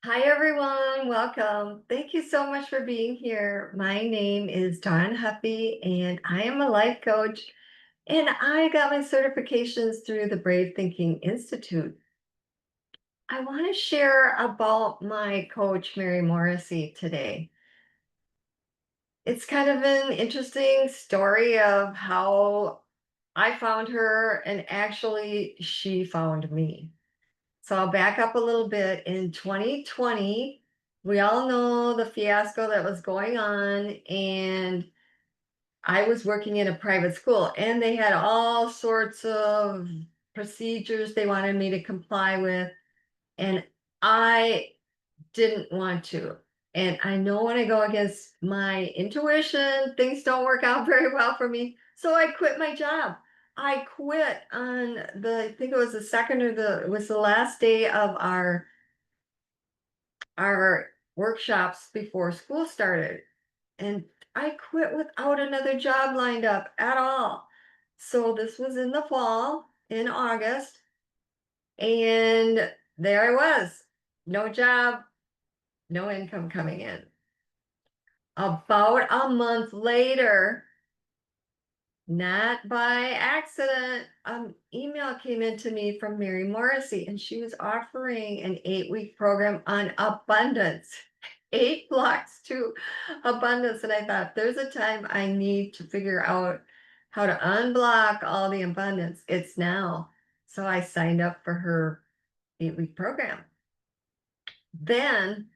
Hi, everyone. Welcome. Thank you so much for being here. My name is Dawn Huffy, and I am a life coach, and I got my certifications through the Brave Thinking Institute. I want to share about my coach, Mary Morrissey, today. It's kind of an interesting story of how I found her, and actually, she found me. So I'll back up a little bit. In 2020, we all know the fiasco that was going on, and I was working in a private school, and they had all sorts of procedures they wanted me to comply with, and I didn't want to. And I know when I go against my intuition, things don't work out very well for me. So I quit my job. I quit on I think it was the second or it was the last day of our workshops before school started. And I quit without another job lined up at all. So this was in the fall, in August, and there I was. No job, no income coming in. About a month later, not by accident, an email came into me from Mary Morrissey, and she was offering an 8-week program on abundance, 8 blocks to abundance. And I thought, there's a time I need to figure out how to unblock all the abundance. It's now. So I signed up for her 8-week program. Then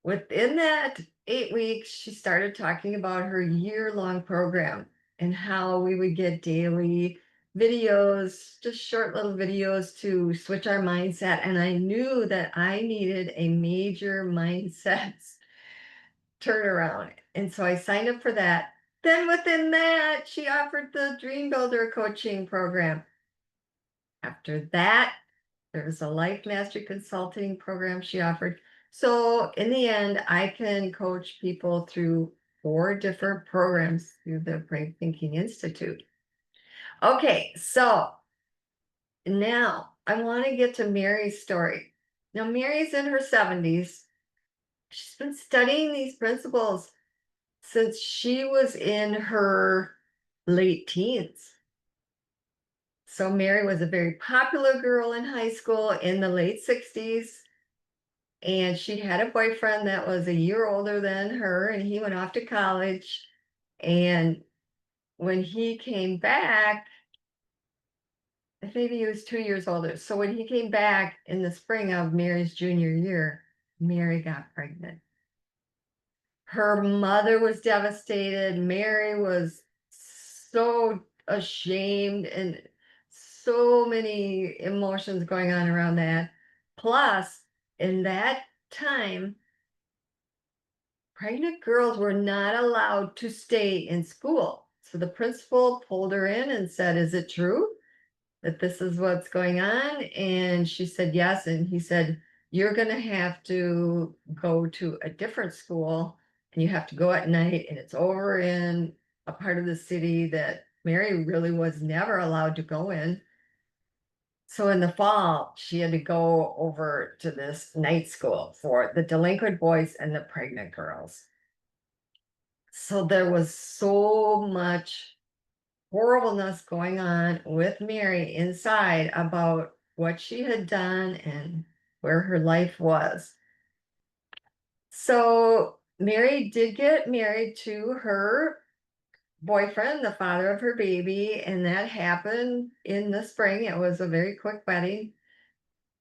within that 8 weeks, she started talking about her year-long program and how we would get daily videos, just short little videos to switch our mindset. And I knew that I needed a major mindset turnaround. And so I signed up for that. Then within that, she offered the Dream Builder coaching program. After that, there was a life mastery consulting program she offered. So in the end, I can coach people through 4 different programs through the Brave Thinking Institute. Okay, so now I want to get to Mary's story. Now, Mary's in her 70s. She's been studying these principles since she was in her late teens. So Mary was a very popular girl in high school in the late 60s. And she had a boyfriend that was a year older than her, and he went off to college. And when he came back, maybe he was 2 years older. So when he came back in the spring of Mary's junior year, Mary got pregnant. Her mother was devastated. Mary was so ashamed, and so many emotions going on around that. Plus, in that time, pregnant girls were not allowed to stay in school. So the principal pulled her in and said, "Is it true that this is what's going on?" And she said, "Yes." And he said, "You're going to have to go to a different school, and you have to go at night, and it's over in a part of the city that Mary really was never allowed to go in." So in the fall, she had to go over to this night school for the delinquent boys and the pregnant girls. So there was so much horribleness going on with Mary inside about what she had done and where her life was. So Mary did get married to her boyfriend, the father of her baby, and that happened in the spring. It was a very quick wedding.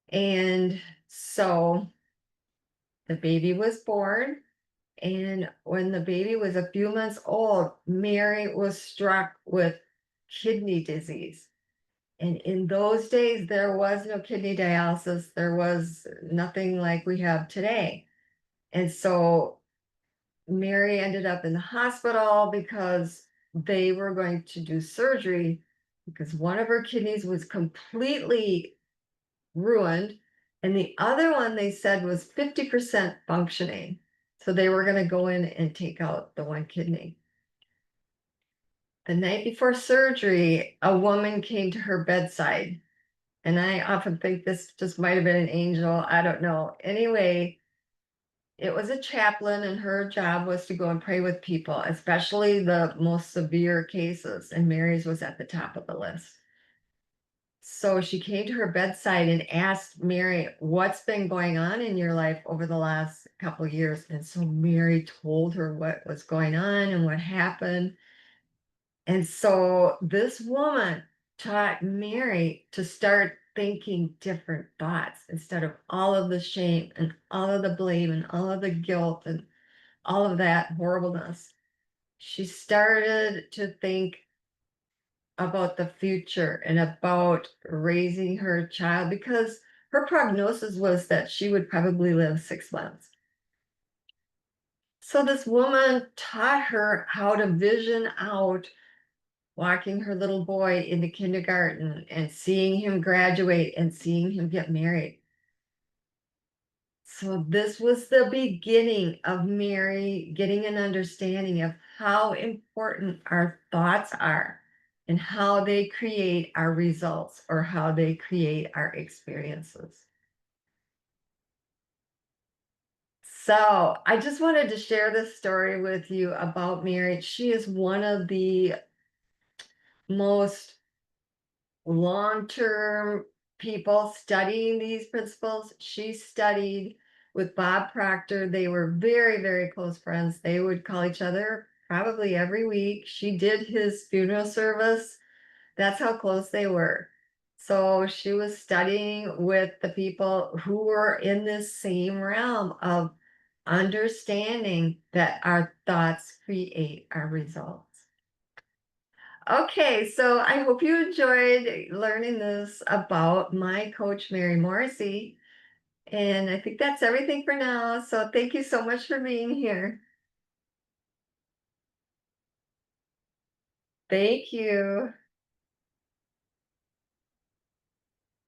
And so the baby was born. And when the baby was a few months old, Mary was struck with kidney disease. And in those days, there was no kidney dialysis. There was nothing like we have today. And so Mary ended up in the hospital because they were going to do surgery because one of her kidneys was completely ruined. And the other one, they said, was 50% functioning. So they were going to go in and take out the one kidney. The night before surgery, a woman came to her bedside And I often think this just might have been an angel. I don't know. Anyway, it was a chaplain, and her job was to go and pray with people, especially the most severe cases. And Mary's was at the top of the list. So she came to her bedside and asked Mary, "What's been going on in your life over the last couple of years?" And so Mary told her what was going on and what happened. And so this woman taught Mary to start thinking different thoughts instead of all of the shame and all of the blame and all of the guilt and all of that horribleness. She started to think about the future and about raising her child because her prognosis was that she would probably live 6 months. So this woman taught her how to vision out walking her little boy into kindergarten and seeing him graduate and seeing him get married. So this was the beginning of Mary getting an understanding of how important our thoughts are and how they create our results or how they create our experiences. So I just wanted to share this story with you about Mary. She is one of the most long-term people studying these principles. She studied with Bob Proctor. They were very, very close friends. They would call each other probably every week. She did his funeral service. That's how close they were. So she was studying with the people who were in this same realm of understanding that our thoughts create our results. Okay, so I hope you enjoyed learning this about my coach, Mary Morrissey. And I think that's everything for now. So thank you so much for being here. Thank you.